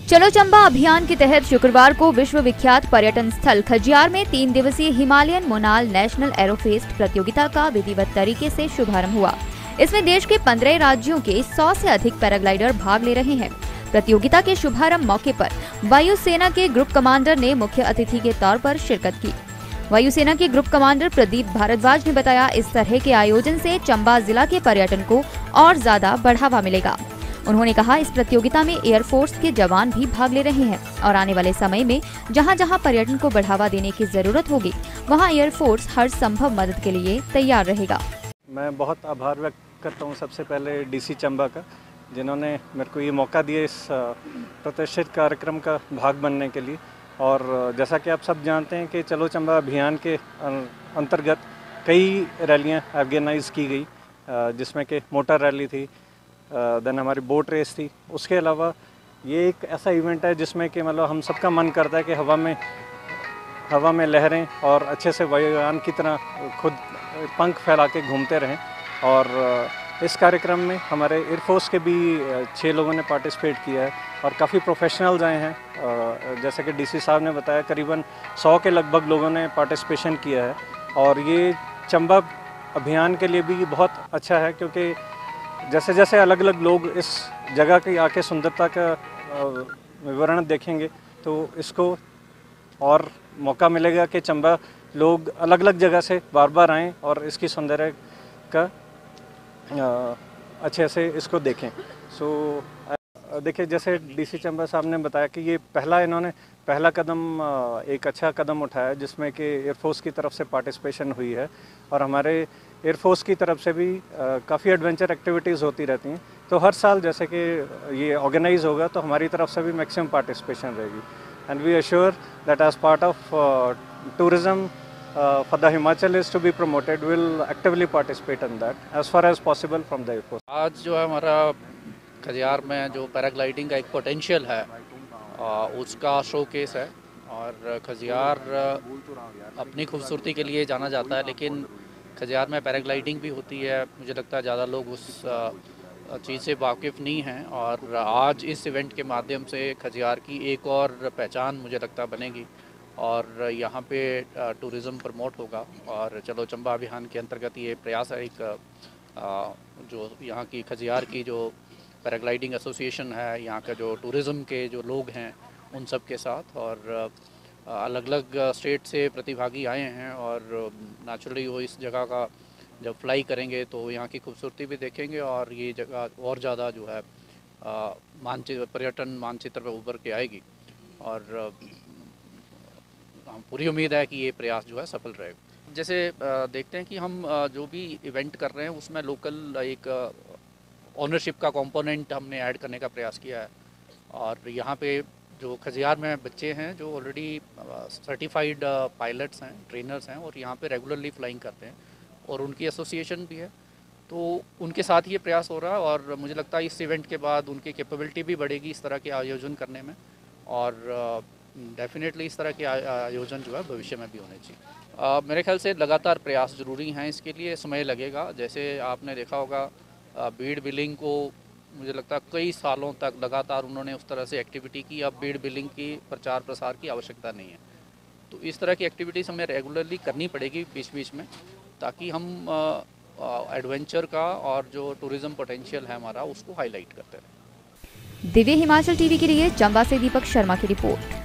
चलो चंबा अभियान के तहत शुक्रवार को विश्व विख्यात पर्यटन स्थल खजियार में 3 दिवसीय हिमालयन मोनाल नेशनल एरोफेस्ट प्रतियोगिता का विधिवत तरीके से शुभारंभ हुआ। इसमें देश के 15 राज्यों के 100 से अधिक पैराग्लाइडर भाग ले रहे हैं। प्रतियोगिता के शुभारंभ मौके पर वायुसेना के ग्रुप कमांडर ने मुख्य अतिथि के तौर पर शिरकत की। वायुसेना के ग्रुप कमांडर प्रदीप भारद्वाज ने बताया, इस तरह के आयोजन से चंबा जिला के पर्यटन को और ज्यादा बढ़ावा मिलेगा। उन्होंने कहा, इस प्रतियोगिता में एयरफोर्स के जवान भी भाग ले रहे हैं और आने वाले समय में जहां जहां पर्यटन को बढ़ावा देने की जरूरत होगी वहां एयरफोर्स हर संभव मदद के लिए तैयार रहेगा। मैं बहुत आभार व्यक्त करता हूं सबसे पहले डीसी चंबा का, जिन्होंने मेरे को ये मौका दिया इस प्रतिष्ठित कार्यक्रम का भाग बनने के लिए। और जैसा कि आप सब जानते हैं कि चलो चंबा अभियान के अंतर्गत कई रैलियाँ ऑर्गेनाइज़ की गई, जिसमें कि मोटर रैली थी, देन हमारी बोट रेस थी। उसके अलावा ये एक ऐसा इवेंट है जिसमें कि मतलब हम सबका मन करता है कि हवा में लहरें और अच्छे से वायुयान की तरह खुद पंख फैला के घूमते रहें। और इस कार्यक्रम में हमारे एयरफोर्स के भी 6 लोगों ने पार्टिसिपेट किया है और काफ़ी प्रोफेशनल्स आए हैं। जैसे कि डीसी साहब ने बताया, करीबन 100 के लगभग लोगों ने पार्टिसिपेशन किया है। और ये चंबा अभियान के लिए भी बहुत अच्छा है, क्योंकि जैसे जैसे अलग अलग लोग इस जगह की आके सुंदरता का विवरण देखेंगे तो इसको और मौका मिलेगा कि चंबा लोग अलग अलग जगह से बार बार आएँ और इसकी सौंदर्य का अच्छे से इसको देखें। देखिए, जैसे डीसी चंबा साहब ने बताया कि ये इन्होंने पहला कदम, एक अच्छा कदम उठाया जिसमें कि एयरफोर्स की तरफ से पार्टिसिपेशन हुई है। और हमारे एयरफोर्स की तरफ से भी काफ़ी एडवेंचर एक्टिविटीज़ होती रहती हैं। तो हर साल जैसे कि ये ऑर्गेनाइज होगा तो हमारी तरफ से भी मैक्सिमम पार्टिसिपेशन रहेगी। And we assure that as part of tourism for the Himachal is to be promoted, will actively participate in that as far as possible from the airport. आज जो है हमारा खजियार में जो पैराग्लाइडिंग का एक पोटेंशियल है उसका शोकेस है। और खजियार अपनी खूबसूरती के लिए जाना जाता है, लेकिन खजियार में पैराग्लाइडिंग भी होती है। मुझे लगता है ज़्यादा लोग उस चीज़ से वाकिफ़ नहीं हैं, और आज इस इवेंट के माध्यम से खजियार की एक और पहचान मुझे लगता बनेगी और यहाँ पे टूरिज़्म प्रमोट होगा। और चलो चंबा अभियान के अंतर्गत ये प्रयास है, एक जो यहाँ की खजियार की जो पैराग्लाइडिंग एसोसिएशन है, यहाँ का जो टूरिज़्म के जो लोग हैं उन सब के साथ, और अलग अलग स्टेट से प्रतिभागी आए हैं। और नेचुरली वो इस जगह का जब फ्लाई करेंगे तो यहाँ की खूबसूरती भी देखेंगे और ये जगह और ज़्यादा जो है पर्यटन मानचित्र पर उभर के आएगी। और हम पूरी उम्मीद है कि ये प्रयास जो है सफल रहेगा। जैसे देखते हैं कि हम जो भी इवेंट कर रहे हैं उसमें लोकल एक ओनरशिप का कंपोनेंट हमने ऐड करने का प्रयास किया है। और यहाँ पे जो खजियार में बच्चे हैं जो ऑलरेडी सर्टिफाइड पायलट्स हैं, ट्रेनर्स हैं और यहाँ पे रेगुलरली फ्लाइंग करते हैं और उनकी एसोसिएशन भी है, तो उनके साथ ये प्रयास हो रहा है। और मुझे लगता है इस इवेंट के बाद उनकी कैपेबिलिटी भी बढ़ेगी इस तरह के आयोजन करने में, और डेफिनेटली इस तरह के आयोजन जो है भविष्य में भी होने चाहिए। मेरे ख्याल से लगातार प्रयास ज़रूरी हैं, इसके लिए समय लगेगा। जैसे आपने देखा होगा बीड बिलिंग को मुझे लगता है कई सालों तक लगातार उन्होंने उस तरह से एक्टिविटी की। अब बीड बिलिंग की प्रचार प्रसार की आवश्यकता नहीं है, तो इस तरह की एक्टिविटीज़ हमें रेगुलरली करनी पड़ेगी बीच बीच में, ताकि हम एडवेंचर का और जो टूरिज़्म पोटेंशियल है हमारा उसको हाईलाइट करते रहें। दिव्य हिमाचल टीवी के लिए चंबा से दीपक शर्मा की रिपोर्ट।